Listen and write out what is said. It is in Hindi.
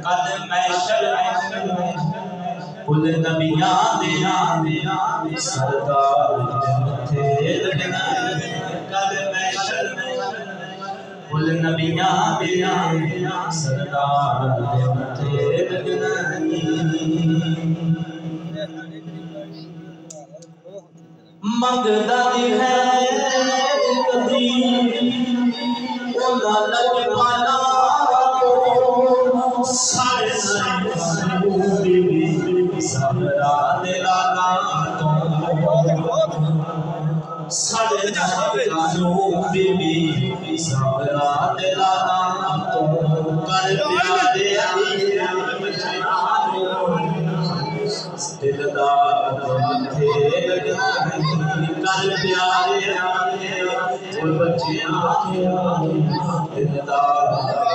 कल महशर कुल नबियां दे सरदार मथे लगना। कल महशर कुल नबियां दे सरदार मथे लगना। मंगदा है कभी ओला लग पाना सारे सबरा दे लाला तो सारे बीबी सबरा दे लाला तो कर प्यारे दिलदार थे कल प्यारे बच्चे दिलदार।